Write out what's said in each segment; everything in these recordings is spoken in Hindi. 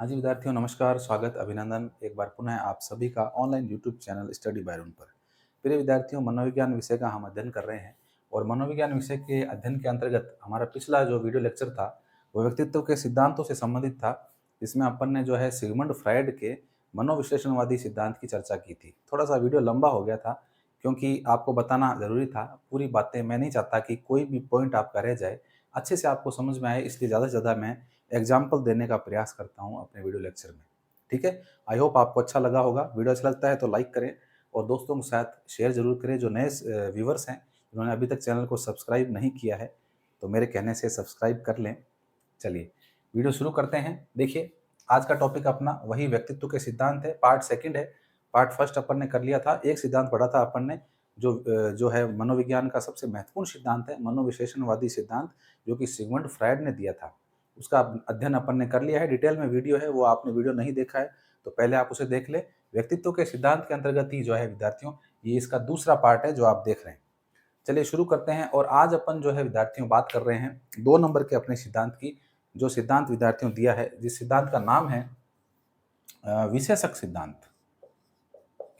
हाँ जी विद्यार्थियों, नमस्कार, स्वागत, अभिनंदन एक बार पुनः आप सभी का online YouTube channel study bye Arun पर। प्रिय विद्यार्थियों, मनोविज्ञान विषय का हम अध्ययन कर रहे हैं और मनोविज्ञान विषय के अध्ययन के अंतर्गत हमारा पिछला जो वीडियो लेक्चर था वो व्यक्तित्व के सिद्धांतों से संबंधित था। इसमें अपन ने जो है सिगमंड फ्रायड के मनोविश्लेषणवादी सिद्धांत की चर्चा की थी। थोड़ा सा वीडियो लंबा हो गया था क्योंकि आपको बताना ज़रूरी था। पूरी बातें मैं नहीं चाहता कि कोई भी पॉइंट आपका रह जाए, अच्छे से आपको समझ में आए, इसलिए ज़्यादा से ज़्यादा मैं एग्जाम्पल देने का प्रयास करता हूँ अपने वीडियो लेक्चर में। ठीक है, आई होप आपको अच्छा लगा होगा। वीडियो अच्छा लगता है तो लाइक करें और दोस्तों के साथ शेयर ज़रूर करें। जो नए व्यूवर्स हैं, जिन्होंने अभी तक चैनल को सब्सक्राइब नहीं किया है, तो मेरे कहने से सब्सक्राइब कर लें। चलिए वीडियो शुरू करते हैं। देखिए, आज का टॉपिक अपना वही व्यक्तित्व के सिद्धांत है, पार्ट सेकंड है। पार्ट फर्स्ट अपन ने कर लिया था, एक सिद्धांत पढ़ा था अपन ने जो है मनोविज्ञान का सबसे महत्वपूर्ण सिद्धांत है, मनोविश्लेषणवादी सिद्धांत, जो कि सिगमंड फ्रायड ने दिया था। उसका अध्ययन अपन ने कर लिया है, डिटेल में वीडियो है, वो आपने वीडियो नहीं देखा है तो पहले आप उसे देख ले। व्यक्तित्व के सिद्धांत के अंतर्गत ही जो है विद्यार्थियों, ये इसका दूसरा पार्ट है जो आप देख रहे हैं। चलिए शुरू करते हैं। और आज अपन जो है विद्यार्थियों बात कर रहे हैं 2 नंबर के अपने सिद्धांत की। जो सिद्धांत विद्यार्थियों दिया है, जिस सिद्धांत का नाम है विशेषक सिद्धांत।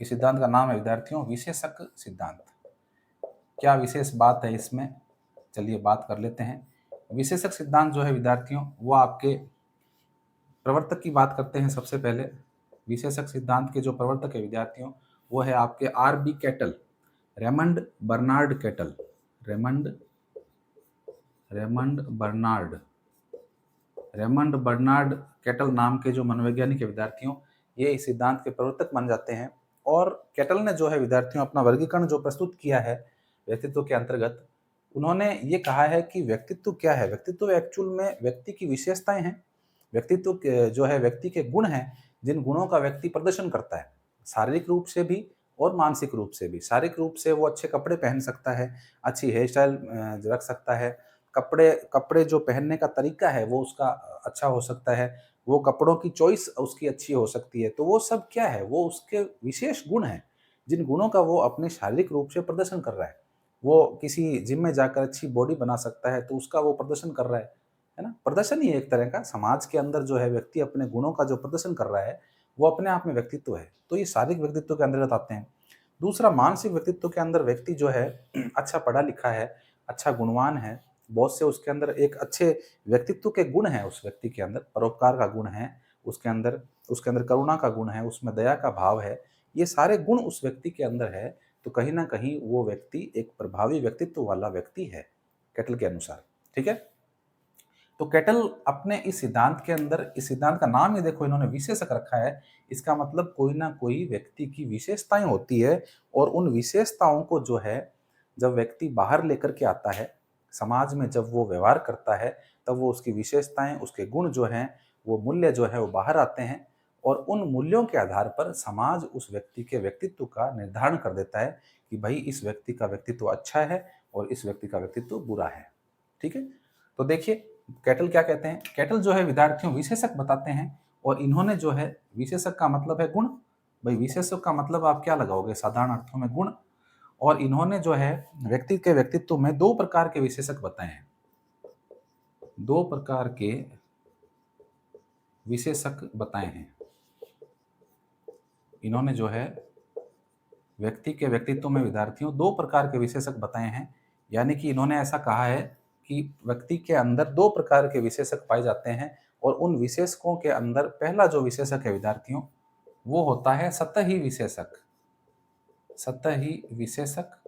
इस सिद्धांत का नाम है विद्यार्थियों विशेषक सिद्धांत। क्या विशेष बात है इसमें, चलिए बात कर लेते हैं। विशेषक सिद्धांत जो है विद्यार्थियों, वो आपके प्रवर्तक की बात करते हैं। सबसे पहले विशेषक सिद्धांत के जो प्रवर्तक है विद्यार्थियों, वो है आपके R B Cattell, Raymond Bernard Cattell. Raymond Raymond Bernard Raymond Bernard Cattell नाम के जो मनोवैज्ञानिक है विद्यार्थियों, ये इस सिद्धांत के प्रवर्तक मान जाते हैं। और कैटल ने जो है विद्यार्थियों अपना वर्गीकरण जो प्रस्तुत किया है व्यक्तित्व के अंतर्गत, उन्होंने ये कहा है कि व्यक्तित्व क्या है। व्यक्तित्व एक्चुअल में व्यक्ति की विशेषताएं हैं। व्यक्तित्व जो है व्यक्ति के गुण हैं, जिन गुणों का व्यक्ति प्रदर्शन करता है, शारीरिक रूप से भी और मानसिक रूप से भी। शारीरिक रूप से वो अच्छे कपड़े पहन सकता है, अच्छी हेयर स्टाइल रख सकता है, कपड़े कपड़े जो पहनने का तरीका है वो उसका अच्छा हो सकता है, वो कपड़ों की चॉइस उसकी अच्छी हो सकती है। तो वो सब क्या है, वो उसके विशेष गुण हैं, जिन गुणों का वो अपने शारीरिक रूप से प्रदर्शन कर रहा है। वो किसी जिम में जाकर अच्छी बॉडी बना सकता है तो उसका वो प्रदर्शन कर रहा है ना। प्रदर्शन ही एक तरह का समाज के अंदर जो है व्यक्ति अपने गुणों का जो प्रदर्शन कर रहा है, वो अपने आप में व्यक्तित्व है। तो ये शारीरिक व्यक्तित्व के अंतर्गत आते हैं। दूसरा, मानसिक व्यक्तित्व के अंदर व्यक्ति जो है अच्छा पढ़ा लिखा है, अच्छा गुणवान है, बहुत से उसके अंदर एक अच्छे व्यक्तित्व के गुण हैं। उस व्यक्ति के अंदर परोपकार का गुण है, उसके अंदर करुणा का गुण है, उसमें दया का भाव है। ये सारे गुण उस व्यक्ति के अंदर है, तो कहीं ना कहीं वो व्यक्ति एक प्रभावी व्यक्तित्व वाला व्यक्ति है कैटल के अनुसार। ठीक है, तो कैटल अपने इस सिद्धांत के अंदर, इस सिद्धांत का नाम ही देखो इन्होंने विशेषक रखा है। इसका मतलब कोई ना कोई व्यक्ति की विशेषताएं होती है, और उन विशेषताओं को जो है जब व्यक्ति बाहर लेकर के आता है, समाज में जब वो व्यवहार करता है, तब वो उसकी विशेषताएं, उसके गुण जो हैं, वो मूल्य जो है वो बाहर आते हैं। और उन मूल्यों के आधार पर समाज उस व्यक्ति के व्यक्तित्व का निर्धारण कर देता है कि भाई इस व्यक्ति का व्यक्तित्व अच्छा है और इस व्यक्ति का व्यक्तित्व बुरा है। ठीक है, तो देखिए कैटल क्या कहते हैं। कैटल जो है विद्यार्थियों विशेषक बताते हैं, और इन्होंने जो है, विशेषक का मतलब है गुण। भाई विशेषक का मतलब आप क्या लगाओगे, साधारण अर्थों में गुण। और इन्होंने जो है व्यक्ति के व्यक्तित्व में 2 प्रकार के विशेषक बताए हैं। 2 प्रकार के विशेषक बताए हैं इन्होंने जो है व्यक्ति के व्यक्तित्व में विद्यार्थियों 2 प्रकार के विशेषक बताए हैं। यानी कि इन्होंने ऐसा कहा है कि व्यक्ति के अंदर 2 प्रकार के विशेषक पाए जाते हैं, और उन विशेषकों के अंदर पहला जो विशेषक है विद्यार्थियों, वो होता है सतही विशेषक। सतही विशेषक,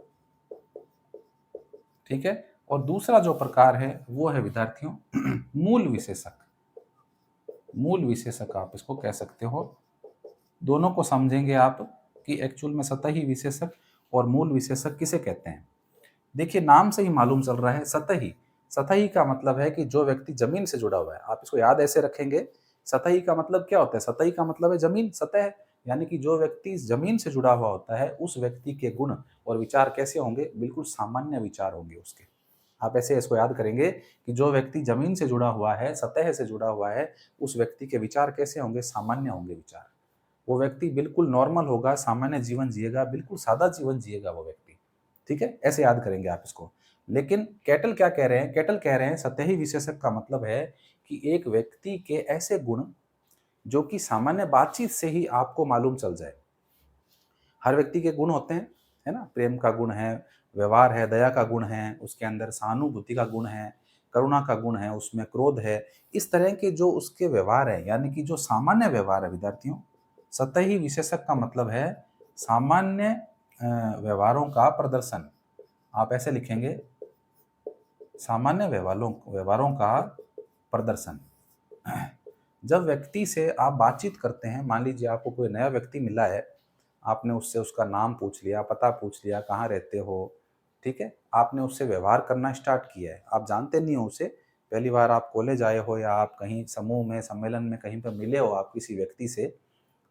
ठीक है। और दूसरा जो प्रकार है वो है विद्यार्थियों मूल विशेषक। मूल विशेषक आप इसको कह सकते हो। दोनों को समझेंगे आप कि एक्चुअल में सतही विशेषक और मूल विशेषक किसे कहते हैं। देखिए, नाम से ही मालूम चल रहा है सतही। सतही का मतलब है कि जो व्यक्ति जमीन से जुड़ा हुआ है। आप इसको याद ऐसे रखेंगे, सतही का मतलब क्या होता है। सतही का मतलब है जमीन, सतह। यानी कि जो व्यक्ति जमीन से जुड़ा हुआ होता है, उस व्यक्ति के गुण और विचार कैसे होंगे, बिल्कुल सामान्य विचार होंगे उसके। आप ऐसे इसको याद करेंगे कि जो व्यक्ति जमीन से जुड़ा हुआ है, सतह से जुड़ा हुआ है, उस व्यक्ति के विचार कैसे होंगे, सामान्य होंगे विचार। वो व्यक्ति बिल्कुल नॉर्मल होगा, सामान्य जीवन जिएगा, बिल्कुल सादा जीवन जिएगा वो व्यक्ति। ठीक है, ऐसे याद करेंगे आप इसको। लेकिन कैटल क्या कह रहे हैं, कैटल कह रहे हैं सतही विशेषक का मतलब है कि एक व्यक्ति के ऐसे गुण जो कि सामान्य बातचीत से ही आपको मालूम चल जाए। हर व्यक्ति के गुण होते हैं, है ना? प्रेम का गुण है, व्यवहार है, दया का गुण है, उसके अंदर सहानुभूति का गुण है, करुणा का गुण है, उसमें क्रोध है। इस तरह के जो उसके व्यवहार हैं, यानी कि जो सामान्य व्यवहार है विद्यार्थियों, सतही विशेषक का मतलब है सामान्य व्यवहारों का प्रदर्शन। आप ऐसे लिखेंगे, सामान्य व्यवहारों का प्रदर्शन। जब व्यक्ति से आप बातचीत करते हैं, मान लीजिए आपको कोई नया व्यक्ति मिला है, आपने उससे उसका नाम पूछ लिया, पता पूछ लिया, कहाँ रहते हो, ठीक है? आपने उससे व्यवहार करना स्टार्ट किया है, आप जानते नहीं हो उसे, पहली बार आप कॉलेज आए हो या आप कहीं समूह में, सम्मेलन में कहीं पर मिले हो आप किसी व्यक्ति से,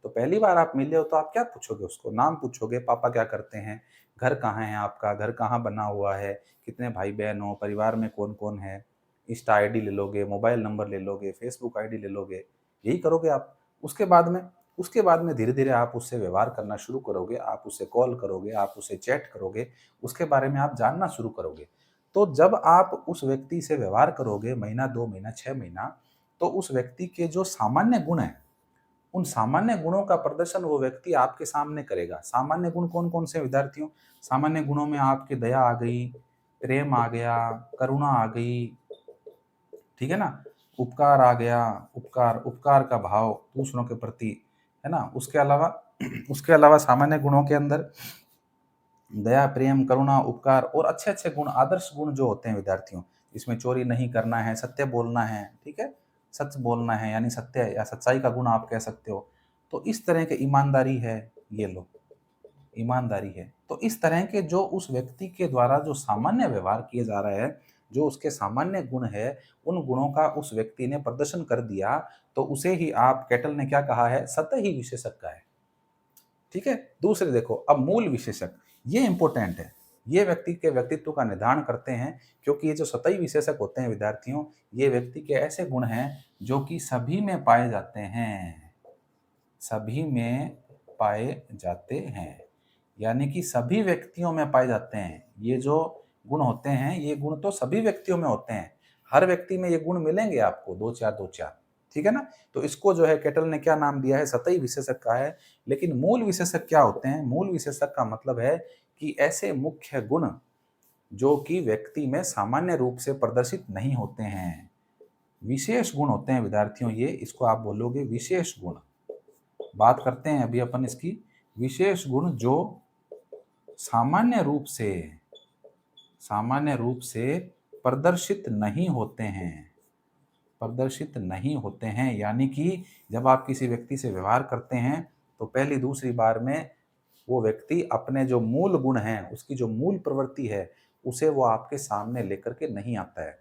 तो पहली बार आप मिले हो तो आप क्या पूछोगे उसको? नाम पूछोगे, पापा क्या करते हैं, घर कहाँ है आपका, घर कहाँ बना हुआ है, कितने भाई-बहन हो, परिवार में कौन-कौन है, इंस्टा आईडी ले लोगे, मोबाइल नंबर ले लोगे, फेसबुक आईडी ले लोगे, यही करोगे आप। उसके बाद में धीरे-धीरे आप उससे व्यवहार करना शुरू करोगे, आप उसे कॉल करोगे, आप उसे चैट करोगे, उसके बारे में आप जानना शुरू करोगे। तो जब आप उस व्यक्ति से व्यवहार करोगे महीना, 2 महीना, 6 महीना, तो उस व्यक्ति के जो सामान्य गुण हैं, उन सामान्य गुणों का प्रदर्शन वो व्यक्ति आपके सामने करेगा। सामान्य गुण कौन-कौन से हैं विद्यार्थियों? सामान्य गुणों में आपकी दया आ गई, प्रेम आ गया, करुणा आ गई, ठीक है ना? उपकार आ गया, उपकार उपकार का भाव दूसरों के प्रति, है ना? उसके अलावा उसके अलावा सामान्य गुणों के अंदर दया, प्रेम, करुणा, उपकार और अच्छे-अच्छे गुण, आदर्श गुण जो होते हैं विद्यार्थियों, इसमें चोरी नहीं करना है, सत्य बोलना है, ठीक है? सच बोलना है यानी सत्य या सच्चाई का गुण आप कह सकते हो। तो इस तरह के ईमानदारी है, ये लो, ईमानदारी है। तो इस तरह के जो उस व्यक्ति के द्वारा जो सामान्य व्यवहार किया जा रहा है, जो उसके सामान्य गुण है, उन गुणों का उस व्यक्ति ने प्रदर्शन कर दिया, तो उसे ही आप कैटल ने क्या कहा है? सतही विशेषक कहा है। ठीक है? दूसरे देखो, अब मूल विशेषक, ये इंपॉर्टेंट है। ये व्यक्ति के व्यक्तित्व का निर्धारण करते हैं, क्योंकि ये जो सतही विशेषक होते हैं विद्यार्थियों, ये व्यक्ति के ऐसे गुण हैं जो कि सभी में पाए जाते हैं। सभी में पाए जाते हैं। यानी कि सभी व्यक्तियों में पाए जाते हैं। ये जो गुण होते हैं, ये गुण तो सभी व्यक्तियों में होते हैं। हर व्यक्ति में ये गुण मिलेंगे आपको 2-4, 2-4, ठीक है ना? तो इसको जो है केटल ने क्या नाम दिया है? सतही विशेषक कहा है। लेकिन मूल विशेषक क्या होते हैं? मूल विशेषक का मतलब है कि ऐसे मुख्य गुण जो कि व्यक्ति में सामान्य रूप से प्रदर्शित नहीं होते हैं। विशेष गुण होते हैं विद्यार्थियों ये, इसको आप बोलोगे विशेष गुण। बात करते हैं अभी अपन इसकी। विशेष गुण जो सामान्य रूप से प्रदर्शित नहीं होते हैं। प्रदर्शित नहीं होते हैं यानी कि जब आप किसी व्यक्ति से व्यवहार करते हैं तो पहली दूसरी बार में वो व्यक्ति अपने जो मूल गुण हैं, उसकी जो मूल प्रवृत्ति है, उसे वो आपके सामने लेकर के नहीं आता है।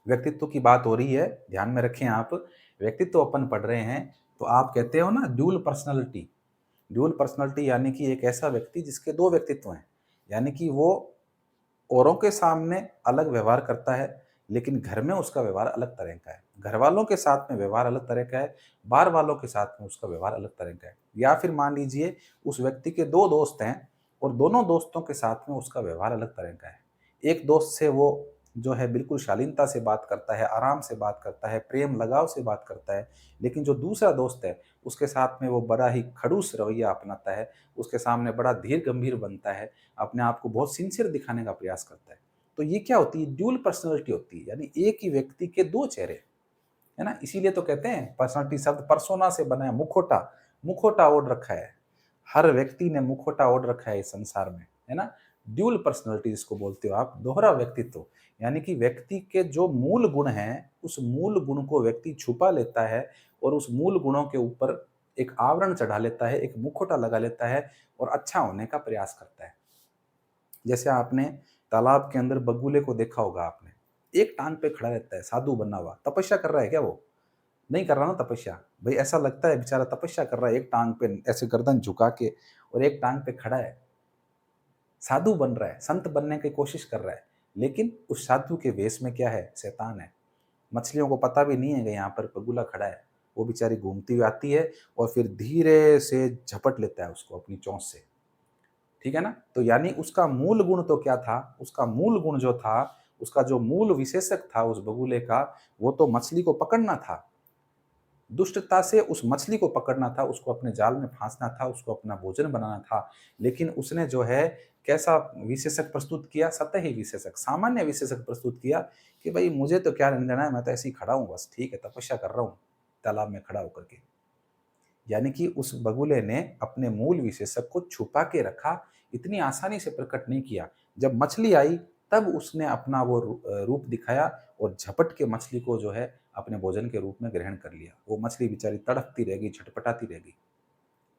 व्यक्तित्व की बात हो रही है, ध्यान में रखें आप। व्यक्तित्व अपन पढ़ रहे हैं, तो आप कहते हो ना ड्यूल पर्सनैलिटी। ड्यूल पर्सनैलिटी यानी कि एक ऐसा व्यक्ति जिसके 2 व्यक्तित्व हैं। यानी कि वो औरों के सामने अलग व्यवहार करता है, लेकिन घर में उसका व्यवहार अलग तरह का है। घरवालों के साथ में व्यवहार अलग तरह का है, बाहर वालों के साथ में उसका व्यवहार अलग तरह का है। या फिर मान लीजिए उस व्यक्ति के 2 दोस्त हैं और दोनों दोस्तों के साथ में उसका व्यवहार अलग तरह का है। एक दोस्त से वो जो है बिल्कुल शालीनता से बात करता है, आराम से बात करता है, प्रेम लगाव से बात करता है। लेकिन जो दूसरा दोस्त है, उसके साथ में वो बड़ा ही खड़ूस रवैया अपनाता है, उसके सामने बड़ा धीर गंभीर बनता है, अपने आप को बहुत सिंसियर दिखाने का प्रयास करता है। तो ये क्या होती है? ड्यूल पर्सनैलिटी होती है, यानी एक ही व्यक्ति के 2 चेहरे, है ना? इसीलिए तो कहते हैं पर्सनैलिटी शब्द पर्सोना से बना है, मुखौटा, मुखौटा ओढ़ रखा है। हर व्यक्ति ने मुखौटा ओढ़ रखा है इस संसार में, है ना? ड्यूल पर्सनैलिटी जिसको बोलते हो आप, दोहरा व्यक्तित्व। यानी कि व्यक्ति के जो मूल गुण हैं, उस मूल गुण को व्यक्ति छुपा लेता है और उस मूल गुणों के ऊपर एक आवरण चढ़ा लेता है, एक मुखौटा लगा लेता है और अच्छा होने का प्रयास करता है। जैसे आपने तालाब के अंदर बगुले को देखा होगा आपने, एक टांग पे खड़ा रहता है, साधु बना हुआ, तपस्या कर रहा है क्या वो? नहीं कर रहा ना तपस्या। भई ऐसा लगता है बेचारा तपस्या कर रहा है, एक टाँग पे ऐसे गर्दन झुका के और एक टाँग पे खड़ा है। साधु बन रहा है, संत बनने की कोशिश कर रहा है, लेकिन उस साधु के वेश में क्या है? शैतान है। मछलियों को पता भी नहीं है कि यहाँ पर बगुला खड़ा है। वो बेचारी घूमती हुई आती है और फिर धीरे से झपट लेता है उसको अपनी चोंच से। ठीक है ना? तो यानी उसका मूल गुण तो क्या था? उसका मूल गुण जो था, उसका जो मूल विशेषक था उस बगुले का, वो तो मछली को पकड़ना था। दुष्टता से उस मछली को पकड़ना था, उसको अपने जाल में फांसना था, उसको अपना भोजन बनाना था। लेकिन उसने जो है कैसा विशेषक प्रस्तुत किया? सतही विशेषक, सामान्य विशेषक प्रस्तुत किया कि भाई मुझे तो क्या लेना है, मैं तो ऐसे ही खड़ा हूँ बस, ठीक है, तपस्या कर रहा हूँ तालाब में खड़ा होकर के। यानी कि उस बगुले ने अपने मूल विशेषक को छुपा के रखा, इतनी आसानी से प्रकट नहीं किया। जब मछली आई तब उसने अपना वो रूप दिखाया और झपट के मछली को जो है अपने भोजन के रूप में ग्रहण कर लिया। वो मछली बेचारी तड़पती रह गई, छटपटाती रह गई।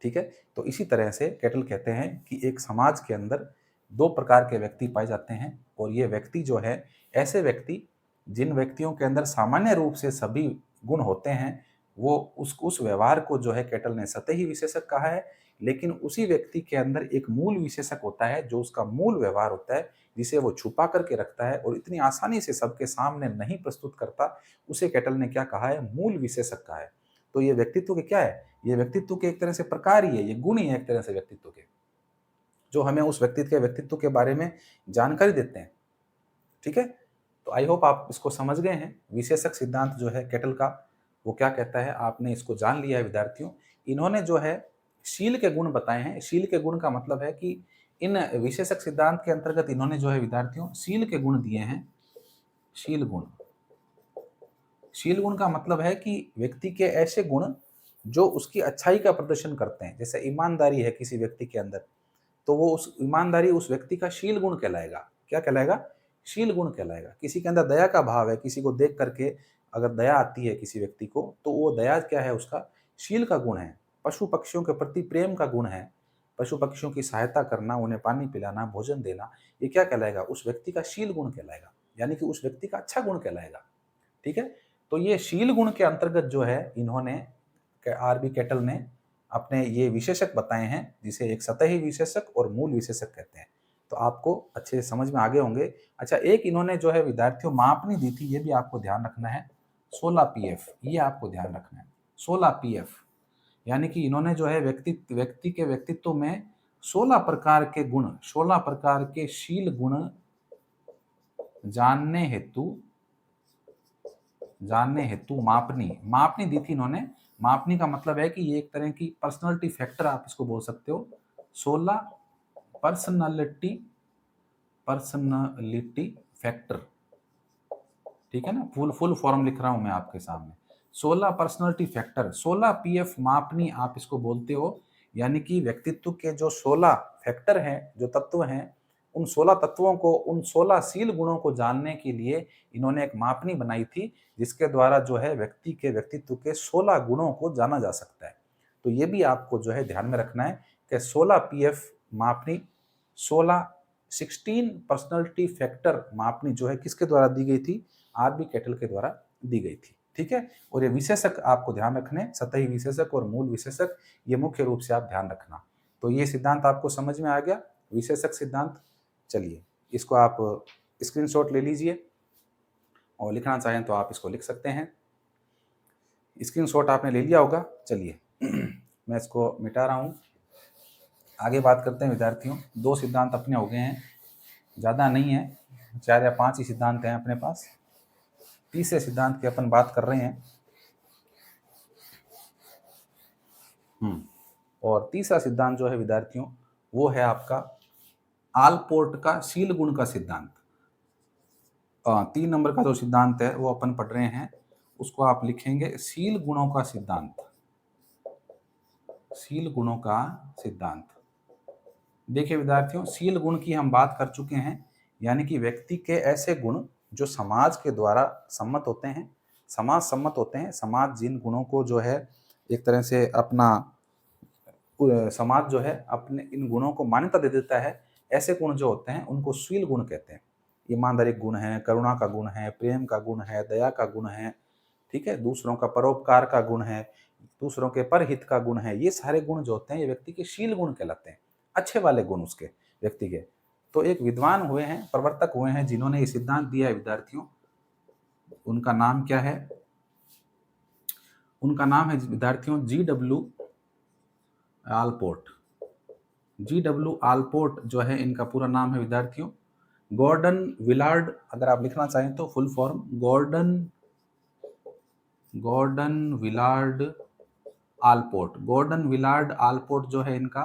ठीक है? तो इसी तरह से कैटल कहते हैं कि एक समाज के अंदर 2 प्रकार के व्यक्ति पाए जाते हैं और ये व्यक्ति जो है, ऐसे व्यक्ति जिन व्यक्तियों के अंदर सामान्य रूप से सभी गुण होते हैं, वो उस व्यवहार को जो है कैटल ने सतही विशेषक कहा है। लेकिन उसी व्यक्ति के अंदर एक मूल विशेषक होता है, जो उसका मूल व्यवहार होता है, जिसे वो छुपा करके रखता है और इतनी आसानी से सबके सामने नहीं प्रस्तुत करता, उसे कैटल ने क्या कहा है? मूल विशेषक कहा है। तो ये व्यक्तित्व के क्या है? ये व्यक्तित्व के एक तरह से प्रकार ही है, ये गुण ही है एक तरह से व्यक्तित्व के, जो हमें उस व्यक्तित्व के बारे में जानकारी देते हैं। ठीक है? तो आई होप आप इसको समझ गए हैं। विशेषक सिद्धांत जो है कैटल का, वो क्या कहता है, आपने इसको जान लिया है विद्यार्थियों। इन्होंने जो है शील के गुण बताए हैं। शील के गुण का मतलब है कि इन विशेषक सिद्धांत के अंतर्गत इन्होंने जो है विद्यार्थियों शील के गुण दिए हैं। शील गुण, शील गुण का मतलब है कि व्यक्ति के ऐसे गुण जो उसकी अच्छाई का प्रदर्शन करते हैं। जैसे ईमानदारी है किसी व्यक्ति के अंदर, तो वो उस ईमानदारी उस व्यक्ति का शील गुण कहलाएगा। क्या कहलाएगा? शील गुण कहलाएगा। किसी के अंदर दया का भाव है, किसी को देख करके अगर दया आती है किसी व्यक्ति को, तो वो दया क्या है? उसका शील का गुण है। पशु पक्षियों के प्रति प्रेम का गुण है। पशु पक्षियों की सहायता करना, उन्हें पानी पिलाना, भोजन देना, ये क्या कहलाएगा? उस व्यक्ति का शील गुण कहलाएगा, यानी कि उस व्यक्ति का अच्छा गुण कहलाएगा। ठीक है? तो ये शील गुण के अंतर्गत जो है इन्होंने, आरबी कैटल ने अपने ये विशेषक बताए हैं, जिसे एक सतही विशेषक और मूल विशेषक कहते हैं। तो आपको अच्छे से समझ में आ गए होंगे। अच्छा, एक इन्होंने जो है विद्यार्थियों मापनी दी थी, ये भी आपको ध्यान रखना है, 16 पीएफ, ये आपको ध्यान रखना है, 16 पीएफ। यानी कि इन्होंने जो है व्यक्ति के व्यक्तित्व में 16 प्रकार के गुण, 16 प्रकार के शील गुण जानने हेतु मापनी दी थी इन्होंने। मापनी का मतलब है कि ये एक तरह की पर्सनालिटी फैक्टर आप इसको बोल सकते हो। 16 पर्सनालिटी फैक्टर, ठीक है ना, फुल फॉर्म लिख रहा हूं मैं आपके सामने। 16 पर्सनालिटी फैक्टर, 16 पीएफ मापनी आप इसको बोलते हो। यानी कि व्यक्तित्व के जो 16 फैक्टर हैं, जो तत्व हैं, उन 16 तत्वों को, उन 16 शील गुणों को जानने के लिए इन्होंने एक मापनी बनाई थी, जिसके द्वारा जो है व्यक्ति के व्यक्तित्व के 16 गुणों को जाना जा सकता है। तो ये भी आपको जो है ध्यान में रखना है कि 16 पीएफ मापनी, 16 पर्सनालिटी फैक्टर मापनी जो है किसके द्वारा दी गई थी? आरबी कैटल के द्वारा दी गई थी। ठीक है? और ये विशेषक आपको ध्यान रखने, सतही विशेषक और मूल विशेषक, ये मुख्य रूप से आप ध्यान रखना। तो ये सिद्धांत आपको समझ में आ गया, विशेषक सिद्धांत। चलिए, इसको आप स्क्रीनशॉट ले लीजिए और लिखना चाहें तो आप इसको लिख सकते हैं। स्क्रीनशॉट आपने ले लिया होगा। चलिए मैं इसको मिटा रहा हूँ। आगे बात करते हैं विद्यार्थियों। 2 सिद्धांत अपने हो गए हैं, ज़्यादा नहीं है, 4 या 5 ही सिद्धांत हैं अपने पास। तीसरे सिद्धांत की अपन बात कर रहे हैं। और तीसरा सिद्धांत जो है विद्यार्थियों, वो है आपका आलपोर्ट का शील गुण का सिद्धांत। 3 नंबर का जो सिद्धांत है वो अपन पढ़ रहे हैं, उसको आप लिखेंगे शील गुणों का सिद्धांत। शील गुणों का सिद्धांत। देखिए विद्यार्थियों, शील गुण की हम बात कर चुके हैं, यानी कि व्यक्ति के ऐसे गुण जो समाज के द्वारा सम्मत होते हैं, समाज सम्मत होते हैं। समाज जिन गुणों को जो है एक तरह से अपना, समाज जो है अपने इन गुणों को मान्यता दे देता है, ऐसे गुण जो होते हैं उनको शील गुण कहते हैं। ईमानदारी गुण है, करुणा का गुण है, प्रेम का गुण है, दया का गुण है, ठीक है, दूसरों का परोपकार का गुण है, दूसरों के परहित का गुण है। ये सारे गुण जो होते हैं ये व्यक्ति के शील गुण कहलाते हैं, अच्छे वाले गुण उसके व्यक्ति के। तो एक विद्वान हुए हैं, प्रवर्तक हुए हैं, जिन्होंने ये सिद्धांत दिया है विद्यार्थियों। उनका नाम क्या है? उनका नाम है विद्यार्थियों GW आलपोर्ट। GW आलपोर्ट जो है इनका पूरा नाम है विद्यार्थियों। गॉर्डन विलार्ड, अगर आप लिखना चाहें तो full form, Gordon Gordon Willard Allport. Gordon Willard Allport जो है इनका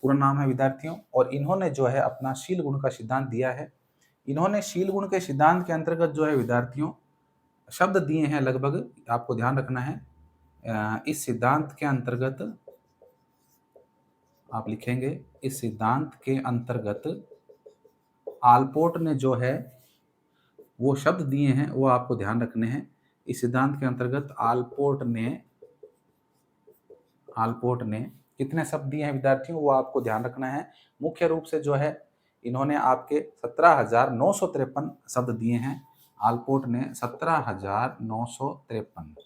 पूरा नाम है विद्यार्थियों, और इन्होंने जो है अपना शील गुण का सिद्धांत दिया है। इन्होंने शील गुण के सिद्धांत के अंतर्गत जो है विद्यार्थियों शब्द दिए हैं लगभग, आपको ध्यान रखना है। इस सिद्धांत के अंतर्गत आप लिखेंगे, इस सिद्धांत के अंतर्गत आलपोर्ट ने जो है वो शब्द दिए हैं, वो आपको ध्यान रखने हैं। इस सिद्धांत के अंतर्गत आलपोर्ट ने कितने शब्द दिए हैं विद्यार्थियों, वो आपको ध्यान रखना है। मुख्य रूप से जो है इन्होंने आपके 17,953 शब्द दिए हैं। आलपोर्ट ने 17,953,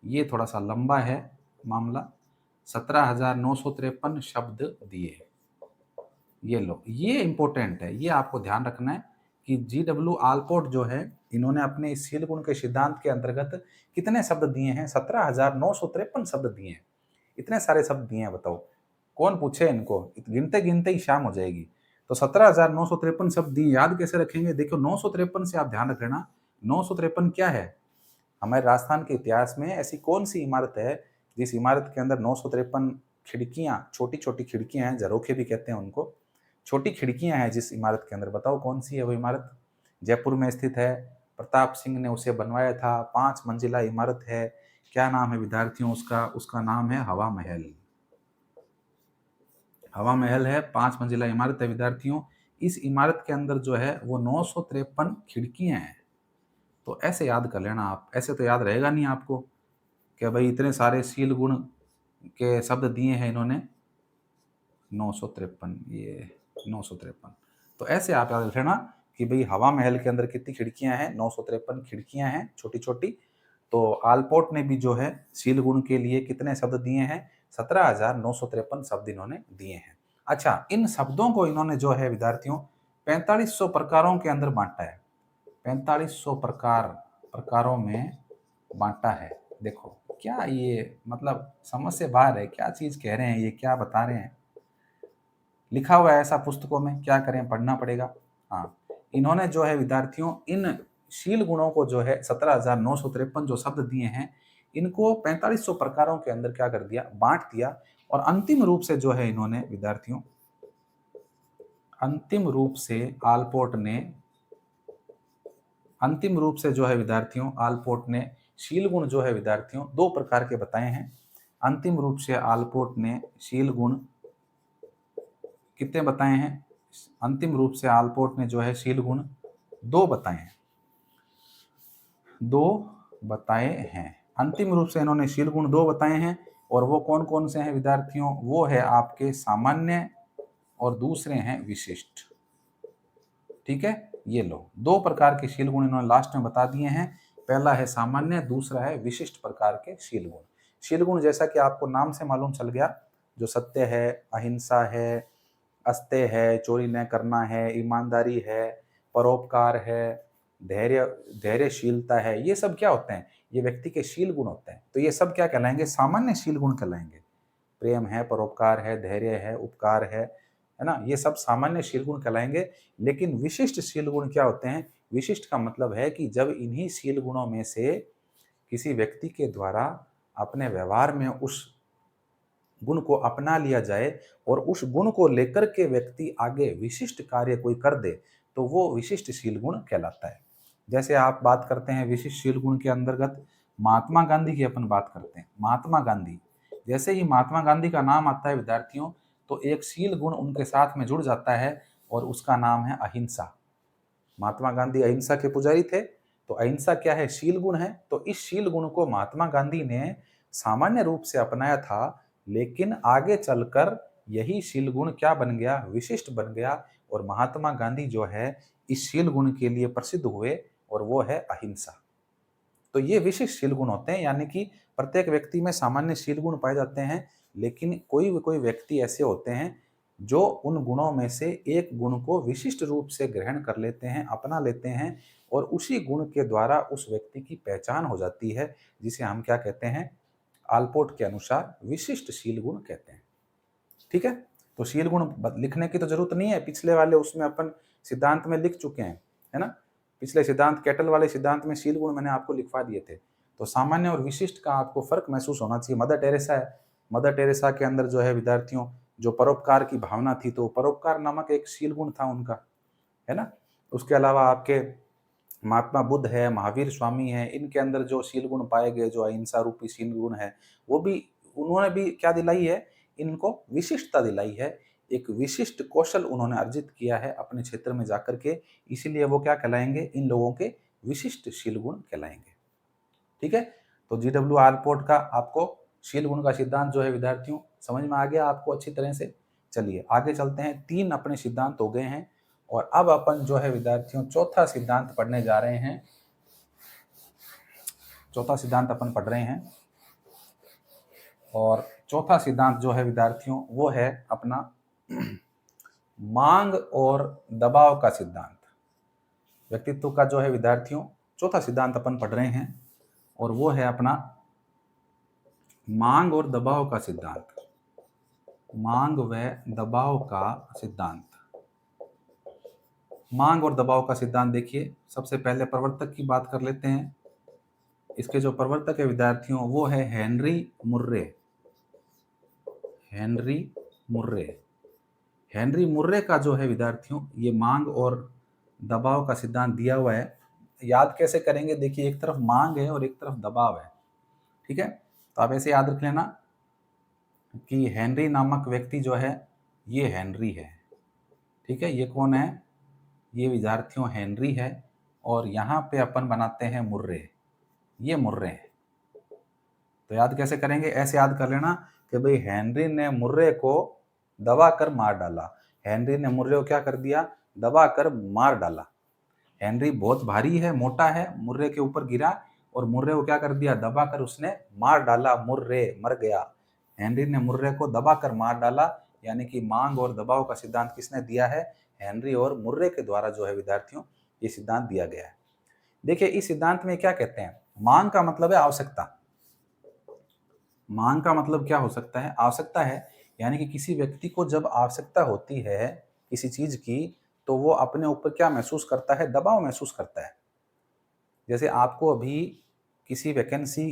ये थोड़ा सा लंबा है मामला। 17,953 शब्द दिए, ये लो, ये इंपॉर्टेंट है, ये आपको ध्यान रखना है कि GW आलपोर्ट जो है इन्होंने अपने इस शील गुण के सिद्धांत के अंतर्गत कितने शब्द दिए हैं, 17,953 शब्द दिए हैं। इतने सारे शब्द दिए हैं, बताओ कौन पूछे इनको, गिनते गिनते ही शाम हो जाएगी। तो 17,953 शब्द दिए, याद कैसे रखेंगे, देखो 953 से आप ध्यान रख लेना। 953 क्या है, हमारे राजस्थान के इतिहास में ऐसी कौन सी इमारत है जिस इमारत के अंदर 953 खिड़कियां, छोटी छोटी खिड़कियां हैं, झरोखे भी कहते हैं उनको, छोटी खिड़कियां हैं जिस इमारत के अंदर, बताओ कौन सी है वो इमारत। जयपुर में स्थित है, प्रताप सिंह ने उसे बनवाया था, 5 मंजिला इमारत है। क्या नाम है विद्यार्थियों उसका, उसका नाम है हवा महल। हवा महल है, 5 मंजिला इमारत है विद्यार्थियों। इस इमारत के अंदर जो है वो 953 खिड़कियां हैं। तो ऐसे याद कर लेना आप, ऐसे तो याद रहेगा नहीं आपको कि भाई इतने सारे शील गुण के शब्द दिए हैं इन्होंने, 953, ये 953। तो ऐसे आप याद रखना कि भाई हवा महल के अंदर कितनी खिड़कियां हैं, 953 खिड़कियां हैं छोटी छोटी। तो आलपोर्ट ने भी जो है शील गुण के लिए कितने शब्द दिए हैं, 17,953 शब्द इन्होंने दिए हैं। अच्छा, इन शब्दों को इन्होंने जो है विद्यार्थियों 4500 प्रकारों के अंदर बांटा है। 4500 प्रकारों में बांटा है। देखो क्या ये मतलब समझ से बाहर है, क्या चीज कह रहे हैं ये, क्या बता रहे हैं, लिखा हुआ है ऐसा पुस्तकों में, क्या करें, पढ़ना पड़ेगा। हाँ, इन्होंने जो है विद्यार्थियों इन शील गुणों को जो है 17,953 जो शब्द दिए हैं, इनको 4500 प्रकारों के अंदर क्या कर दिया, बांट दिया। और अंतिम रूप से जो है इन्होंने विद्यार्थियों, अंतिम रूप से आलपोर्ट ने शील गुण जो है विद्यार्थियों 2 प्रकार के बताए हैं। अंतिम रूप से आलपोर्ट ने शील गुण कितने बताए हैं, अंतिम रूप से आलपोर्ट ने जो है शील गुण 2 बताए हैं, 2 बताए हैं। अंतिम रूप से इन्होंने शील गुण 2 बताए हैं, और वो कौन कौन से हैं विद्यार्थियों, वो है आपके सामान्य और दूसरे हैं विशिष्ट। ठीक है, ये लो 2 प्रकार के शील गुण इन्होंने लास्ट में बता दिए हैं। पहला है सामान्य, दूसरा है विशिष्ट प्रकार के शील गुण। शील गुण जैसा कि आपको नाम से मालूम चल गया, जो सत्य है, अहिंसा है, अस्तेय है, चोरी न करना है, ईमानदारी है, परोपकार है, धैर्यशीलता है, ये सब क्या होते हैं, ये व्यक्ति के शील गुण होते हैं। तो ये सब क्या कहलाएंगे, सामान्य शील गुण कहलाएंगे। प्रेम है, परोपकार है, धैर्य है, उपकार है ना, ये सब सामान्य शील गुण कहलाएंगे। लेकिन विशिष्ट शील गुण क्या होते हैं, विशिष्ट का मतलब है कि जब इन्हीं शील गुणों में से किसी व्यक्ति के द्वारा अपने व्यवहार में उस गुण को अपना लिया जाए और उस गुण को लेकर के व्यक्ति आगे विशिष्ट कार्य कोई कर दे, तो वो विशिष्ट शील गुण कहलाता है। जैसे आप बात करते हैं विशिष्ट शील गुण के अंतर्गत, महात्मा गांधी की अपन बात करते हैं। महात्मा गांधी, जैसे ही महात्मा गांधी का नाम आता है विद्यार्थियों, तो एक शील गुण उनके साथ में जुड़ जाता है, और उसका नाम है अहिंसा। महात्मा गांधी अहिंसा के पुजारी थे, तो अहिंसा क्या है, शील गुण है। तो इस शील गुण को महात्मा गांधी ने सामान्य रूप से अपनाया था, लेकिन आगे चलकर यही शील गुण क्या बन गया, विशिष्ट बन गया। और महात्मा गांधी जो है इस शील गुण के लिए प्रसिद्ध हुए, और वो है अहिंसा। तो ये विशिष्ट शील गुण होते हैं, यानी कि प्रत्येक व्यक्ति में सामान्य शील गुण पाए जाते हैं, लेकिन कोई कोई व्यक्ति ऐसे होते हैं जो उन गुणों में से एक गुण को विशिष्ट रूप से ग्रहण कर लेते हैं, अपना लेते हैं, और उसी गुण के द्वारा उस व्यक्ति की पहचान हो जाती है, जिसे हम क्या कहते हैं, आलपोर्ट के अनुसार विशिष्ट शील गुण कहते हैं। ठीक है, तो शील गुण लिखने की तो जरूरत नहीं है, पिछले वाले उसमें अपन सिद्धांत में लिख चुके हैं, है ना। पिछले सिद्धांत, कैटल वाले सिद्धांत में शील गुण मैंने आपको लिखवा दिए थे। तो सामान्य और विशिष्ट का आपको फ़र्क महसूस होना चाहिए। मदर टेरेसा है, मदर टेरेसा के अंदर जो है विद्यार्थियों जो परोपकार की भावना थी, तो परोपकार नामक एक शील गुण था उनका, है ना? उसके अलावा आपके महात्मा बुद्ध है, महावीर स्वामी है, इनके अंदर जो शील गुण पाए गए, जो अहिंसा रूपी शील गुण है, वो भी उन्होंने भी क्या दिलाई है, इनको विशिष्टता दिलाई है। एक विशिष्ट कौशल उन्होंने अर्जित किया है अपने क्षेत्र में जाकर के, इसीलिए वो क्या कहलाएंगे, इन लोगों के विशिष्ट शील गुण कहलाएंगे। ठीक है, तो GW आलपोर्ट का आपको शील गुण का सिद्धांत जो है विद्यार्थियों समझ में आ गया आपको अच्छी तरह से। चलिए आगे चलते हैं, 3 अपने सिद्धांत हो गए हैं और अब अपन जो है विद्यार्थियों चौथा सिद्धांत पढ़ने जा रहे हैं। चौथा सिद्धांत अपन पढ़ रहे हैं और चौथा सिद्धांत जो है विद्यार्थियों वो है अपना मांग और दबाव का सिद्धांत। व्यक्तित्व का जो है विद्यार्थियों चौथा सिद्धांत अपन पढ़ रहे हैं और वो है अपना मांग और दबाव का सिद्धांत। मांग व दबाव का सिद्धांत। मांग और दबाव का सिद्धांत देखिए, सबसे पहले प्रवर्तक की बात कर लेते हैं। इसके जो प्रवर्तक है विद्यार्थियों वो है Henry Murray. Henry Murray. Henry Murray का जो है विद्यार्थियों ये मांग और दबाव का सिद्धांत दिया हुआ है। याद कैसे करेंगे, देखिए एक तरफ मांग है और एक तरफ दबाव है। ठीक है, तो आप ऐसे याद रख लेना कि हेनरी नामक व्यक्ति जो है ये हेनरी है। ठीक है, ये कौन है, ये विद्यार्थियों हेनरी है और यहाँ पे अपन बनाते हैं मुर्रे, ये मुर्रे हैं। तो याद कैसे करेंगे, ऐसे याद कर लेना कि भाई हेनरी ने मुर्रे को दबा कर मार डाला। हेनरी ने मुर्रे को क्या कर दिया, दबा कर मार डाला। हेनरी बहुत भारी है, मोटा है, मुर्रे के ऊपर गिरा और मुर्रे को क्या कर दिया, दबा कर उसने मार डाला, मुर्रे मर गया। हेनरी ने मुर्रे को दबा कर मार डाला, यानी कि मांग और दबाव का सिद्धांत किसने दिया है, हेनरी और मुर्रे के द्वारा जो है विद्यार्थियों ये सिद्धांत दिया गया है। देखिए इस सिद्धांत में क्या कहते हैं, मांग का मतलब है आवश्यकता। मांग का मतलब क्या हो सकता है, आवश्यकता है, यानी कि किसी व्यक्ति को जब आवश्यकता होती है किसी चीज की तो वो अपने ऊपर क्या महसूस करता है, दबाव महसूस करता है। जैसे आपको अभी किसी वैकेंसी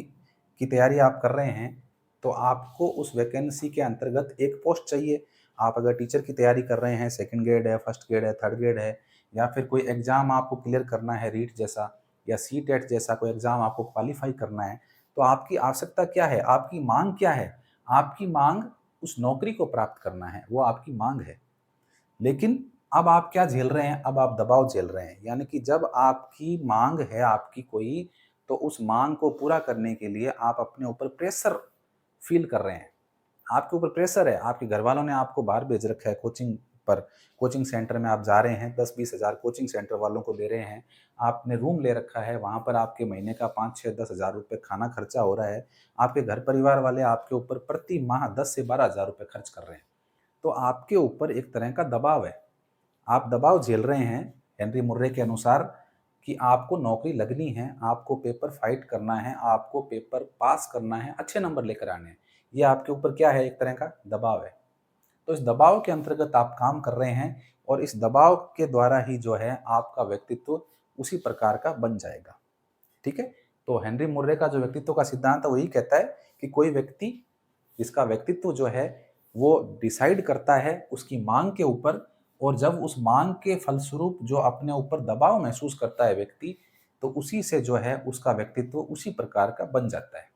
की तैयारी आप कर रहे हैं तो आपको उस वैकेंसी के अंतर्गत एक पोस्ट चाहिए। आप अगर टीचर की तैयारी कर रहे हैं, सेकंड ग्रेड है, फर्स्ट ग्रेड है, थर्ड ग्रेड है, या फिर कोई एग्जाम आपको क्लियर करना है रीट जैसा या सीटेट जैसा कोई एग्जाम आपको क्वालिफाई करना है, तो आपकी आवश्यकता क्या है, आपकी मांग क्या है, आपकी मांग उस नौकरी को प्राप्त करना है, वो आपकी मांग है। लेकिन अब आप क्या झेल रहे हैं, अब आप दबाव झेल रहे हैं। यानी कि जब आपकी मांग है आपकी कोई, तो उस मांग को पूरा करने के लिए आप अपने ऊपर प्रेशर फील कर रहे हैं। आपके ऊपर प्रेशर है, आपके घर वालों ने आपको बाहर भेज रखा है कोचिंग पर, कोचिंग सेंटर में आप जा रहे हैं, 10-20 हज़ार कोचिंग सेंटर वालों को दे रहे हैं। आपने रूम ले रखा है, वहाँ पर आपके महीने का 5-6-10 हज़ार रुपये खाना खर्चा हो रहा है। आपके घर परिवार वाले आपके ऊपर प्रति माह 10 से 12 हज़ार रुपये खर्च कर रहे हैं। तो आपके ऊपर एक तरह का दबाव है, आप दबाव झेल रहे हैं हेनरी मुर्रे के अनुसार कि आपको नौकरी लगनी है, आपको पेपर फाइट करना है, आपको पेपर पास करना है, अच्छे नंबर लेकर आने हैं। ये आपके ऊपर क्या है, एक तरह का दबाव है। तो इस दबाव के अंतर्गत आप काम कर रहे हैं और इस दबाव के द्वारा ही जो है आपका व्यक्तित्व उसी प्रकार का बन जाएगा। ठीक है, तो हेनरी मुर्रे का जो व्यक्तित्व का सिद्धांत है वही कहता है कि कोई व्यक्ति जिसका व्यक्तित्व जो है वो डिसाइड करता है उसकी मांग के ऊपर, और जब उस मांग के फलस्वरूप जो अपने ऊपर दबाव महसूस करता है व्यक्ति, तो उसी से जो है उसका व्यक्तित्व उसी प्रकार का बन जाता है।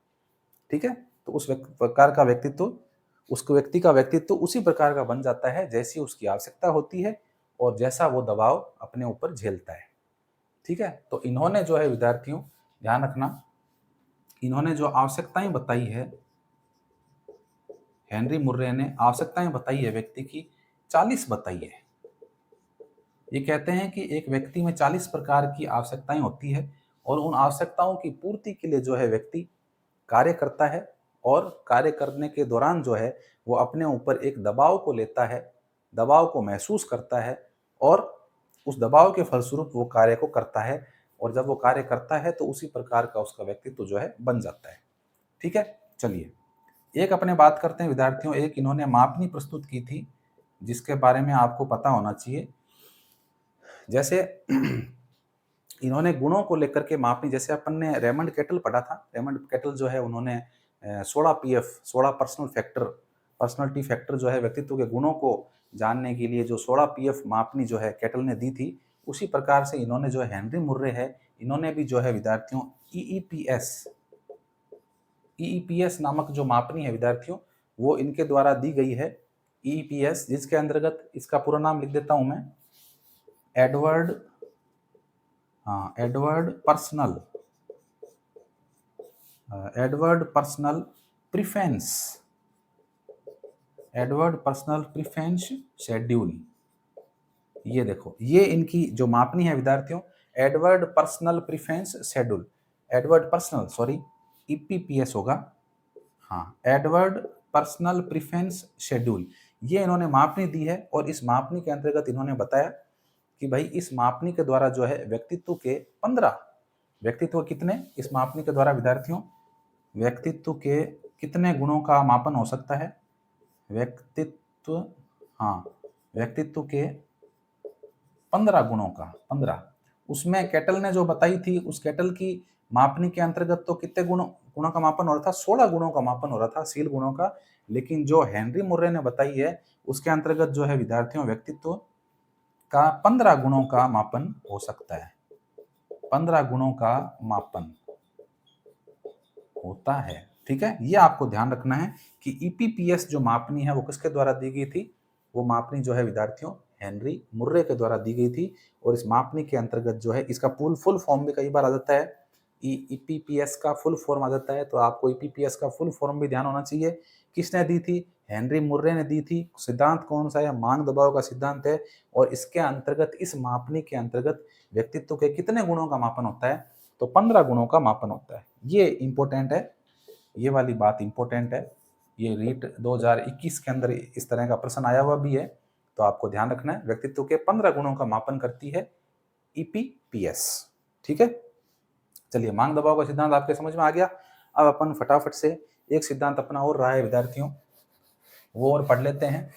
ठीक है, तो उस प्रकार का व्यक्तित्व, उस व्यक्ति का व्यक्तित्व उसी प्रकार का बन जाता है जैसी उसकी आवश्यकता होती है और जैसा वो दबाव अपने ऊपर झेलता है। ठीक है, तो इन्होंने जो है विद्यार्थियों ध्यान रखना, इन्होंने जो आवश्यकताएं बताई है, हेनरी मुर्रे ने आवश्यकताएं बताई है व्यक्ति की 40 बताई है। ये कहते हैं कि एक व्यक्ति में 40 प्रकार की आवश्यकताएं होती है और उन आवश्यकताओं की पूर्ति के लिए जो है व्यक्ति कार्य करता है और कार्य करने के दौरान जो है वो अपने ऊपर एक दबाव को लेता है, दबाव को महसूस करता है और उस दबाव के फलस्वरूप वो कार्य को करता है, और जब वो कार्य करता है तो उसी प्रकार का उसका व्यक्तित्व जो है बन जाता है। ठीक है, चलिए एक अपने बात करते हैं विद्यार्थियों, एक इन्होंने मापनी प्रस्तुत की थी जिसके बारे में आपको पता होना चाहिए। जैसे इन्होंने गुणों को लेकर के मापनी, जैसे अपन ने रेमंड कैटल पढ़ा था। रेमंड कैटल जो है उन्होंने 16 पीएफ 16 पर्सनालिटी फैक्टर जो है व्यक्तित्व के गुणों को जानने के लिए जो 16 पीएफ मापनी जो है कैटल ने दी थी, उसी प्रकार से इन्होंने जो हेनरी मुर्रे है, इन्होंने भी जो है विद्यार्थियों ईईपीएस नामक जो मापनी है विद्यार्थियों, वो इनके द्वारा दी गई है। ईईपीएस, जिसके अंतर्गत इसका पूरा नाम लिख देता हूं मैं, एडवर्ड पर्सनल प्रिफरेंस शेड्यूल। ये देखो, ये इनकी जो मापनी है विद्यार्थियों, एडवर्ड पर्सनल प्रिफरेंस शेड्यूल, ईपीपीएस होगा। हाँ, एडवर्ड पर्सनल प्रिफरेंस शेड्यूल, ये इन्होंने मापनी दी है। और इस मापनी के अंतर्गत इन्होंने बताया कि भाई इस मापनी के द्वारा जो है व्यक्तित्व के 15 व्यक्तित्व कितने, इस मापनी के द्वारा विद्यार्थियों व्यक्तित्व के कितने गुणों का मापन हो सकता है, व्यक्तित्व के 15 गुणों का, 15। उसमें कैटल ने जो बताई थी, उस कैटल की मापनी के अंतर्गत तो कितने गुणों का मापन हो रहा था, 16 गुणों का मापन हो रहा था, शील गुणों का। लेकिन जो हेनरी मुर्रे ने बताई है, उसके अंतर्गत जो है विद्यार्थियों व्यक्तित्व का 15 गुणों का मापन हो सकता है, 15 गुणों का मापन होता है। ठीक है, ये आपको ध्यान रखना है कि ईपीपीएस जो मापनी है वो किसके द्वारा दी गई थी, वो मापनी जो है विद्यार्थियों हेनरी मुर्रे के द्वारा दी गई थी। और इस मापनी के अंतर्गत जो है इसका फुल फॉर्म भी कई बार आ जाता है, ईपीपीएस का फुल फॉर्म आ जाता है, तो आपको ईपीपीएस का फुल फॉर्म भी ध्यान होना चाहिए। किसने दी थी, हेनरी मुर्रे ने दी थी। सिद्धांत कौन सा है, मांग दबाव का सिद्धांत है। और इसके अंतर्गत, इस मापनी के अंतर्गत व्यक्तित्व के कितने गुणों का मापन होता है, तो 15 गुणों का मापन होता है। ये इंपॉर्टेंट है, ये वाली बात इंपॉर्टेंट है। ये रीट 2021 के अंदर इस तरह का प्रश्न आया हुआ भी है, तो आपको ध्यान रखना है। व्यक्तित्व के 15 गुणों का मापन करती है ईपीपीएस। ठीक है, चलिए, मांग दबाव का सिद्धांत आपके समझ में आ गया। अब अपन फटाफट से एक सिद्धांत अपना और रहा है विद्यार्थियों, वो और पढ़ लेते हैं।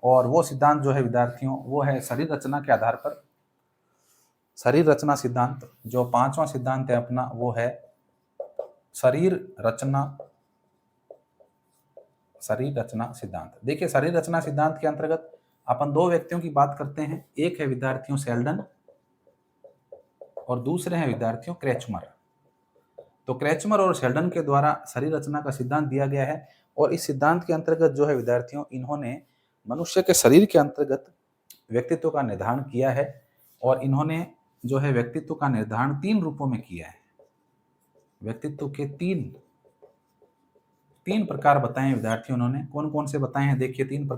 और वो सिद्धांत जो है विद्यार्थियों, वो है शरीर रचना के आधार पर शरीर रचना सिद्धांत। जो 5वां सिद्धांत है अपना, वो है शरीर रचना सिद्धांत। देखिए, शरीर रचना सिद्धांत के अंतर्गत अपन 2 व्यक्तियों की बात करते हैं। एक है विद्यार्थियों शेल्डन और दूसरे हैं विद्यार्थियों क्रेचमर। तो क्रेचमर और शेल्डन के द्वारा शरीर रचना का सिद्धांत दिया गया है। और इस सिद्धांत के अंतर्गत जो है विद्यार्थियों, इन्होंने मनुष्य के शरीर के अंतर्गत व्यक्तित्व का निर्धारण किया है। और इन्होंने जो है व्यक्तित्व का निर्धारण 3 रूपों में किया है। व्यक्तित्व के 3 प्रकार बताए हैं विद्यार्थियों। उन्होंने कौन कौन से बताए हैं, देखिए 3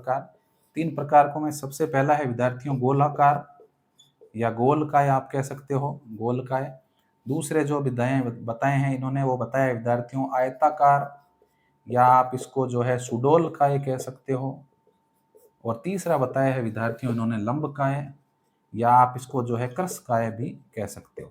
प्रकार को मैं, सबसे पहला है विद्यार्थियों गोलाकार या गोलकाय, आप कह सकते हो गोलकाय। दूसरे जो बताए हैं इन्होंने, वो बताया विद्यार्थियों आयताकार, या आप इसको जो है सुडोलकाय कह सकते हो। और तीसरा बताया है विद्यार्थियों इन्होंने लंबकाय, या आप इसको जो है क्रसकाय भी कह सकते हो।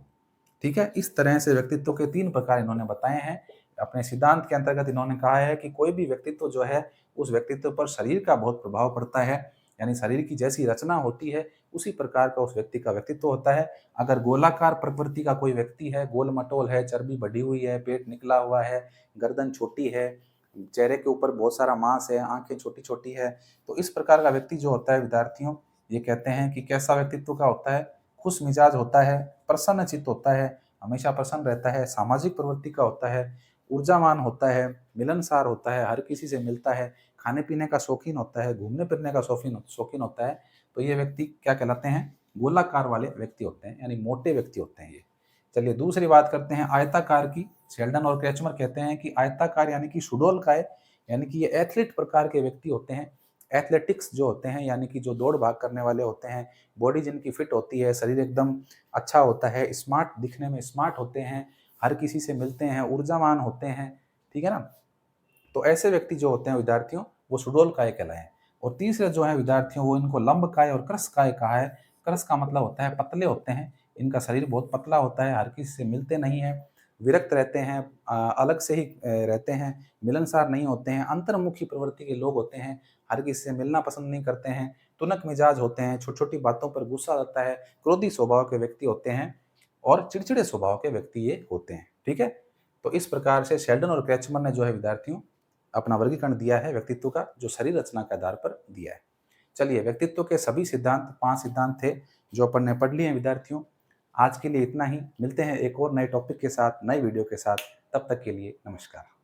ठीक है, इस तरह से व्यक्तित्व के 3 प्रकार इन्होंने बताए हैं। अपने सिद्धांत के अंतर्गत इन्होंने कहा है कि कोई भी व्यक्तित्व जो है, उस व्यक्तित्व पर शरीर का बहुत प्रभाव पड़ता है। यानी शरीर की जैसी रचना होती है, उसी प्रकार का उस व्यक्ति का व्यक्तित्व होता है। अगर गोलाकार प्रकृति का कोई व्यक्ति है, गोल मटोल है, चर्बी बढ़ी हुई है, पेट निकला हुआ है, गर्दन छोटी है, चेहरे के ऊपर बहुत सारा मांस है, आंखें छोटी छोटी है, तो इस प्रकार का व्यक्ति जो होता है विद्यार्थियों, ये कहते हैं कि कैसा व्यक्तित्व का होता है, खुश मिजाज होता है, प्रसन्न चित्त होता है, हमेशा प्रसन्न रहता है, सामाजिक प्रवृत्ति का होता है, ऊर्जावान होता है, मिलनसार होता है, हर किसी से मिलता है, खाने पीने का शौकीन होता है, घूमने फिरने का शौकीन होता है। तो ये व्यक्ति क्या कहलाते हैं, गोलाकार वाले व्यक्ति होते हैं, यानी मोटे व्यक्ति होते हैं ये। चलिए, दूसरी बात करते हैं आयताकार की। शेल्डन और क्रेचमर कहते हैं कि आयताकार यानी कि सुडोलकाय, यानी कि ये एथलीट प्रकार के व्यक्ति होते हैं। एथलेटिक्स जो होते हैं, यानी कि जो दौड़ भाग करने वाले होते हैं, बॉडी जिनकी फिट होती है, शरीर एकदम अच्छा होता है, स्मार्ट, दिखने में स्मार्ट होते हैं, हर किसी से मिलते हैं, ऊर्जावान होते हैं। ठीक है ना, तो ऐसे व्यक्ति जो होते हैं विद्यार्थियों, वो सुडोलकाय कहलाए। और तीसरे जो है विद्यार्थियों, वो इनको लंबकाय और क्रसकाय कहा है। क्रस का मतलब होता है पतले होते हैं, इनका शरीर बहुत पतला होता है, हर किसी से मिलते नहीं हैं, विरक्त रहते हैं, अलग से ही रहते हैं, मिलनसार नहीं होते हैं, अंतर्मुखी प्रवृत्ति के लोग होते हैं, हर किसी से मिलना पसंद नहीं करते हैं, तुनक मिजाज होते हैं, छोटी छोटी बातों पर गुस्सा आता है, क्रोधी स्वभाव के व्यक्ति होते हैं। और चिड़चिड़े स्वभाव के व्यक्ति ये होते हैं। ठीक है? तो इस प्रकार से शेल्डन और क्रेचमर ने जो है विद्यार्थियों अपना वर्गीकरण दिया है व्यक्तित्व का, जो शरीर रचना के आधार पर दिया है। चलिए, व्यक्तित्व के सभी सिद्धांत 5 सिद्धांत थे जो अपन ने पढ़ लिए हैं विद्यार्थियों। आज के लिए इतना ही। मिलते हैं एक और नए टॉपिक के साथ, नई वीडियो के साथ। तब तक के लिए नमस्कार।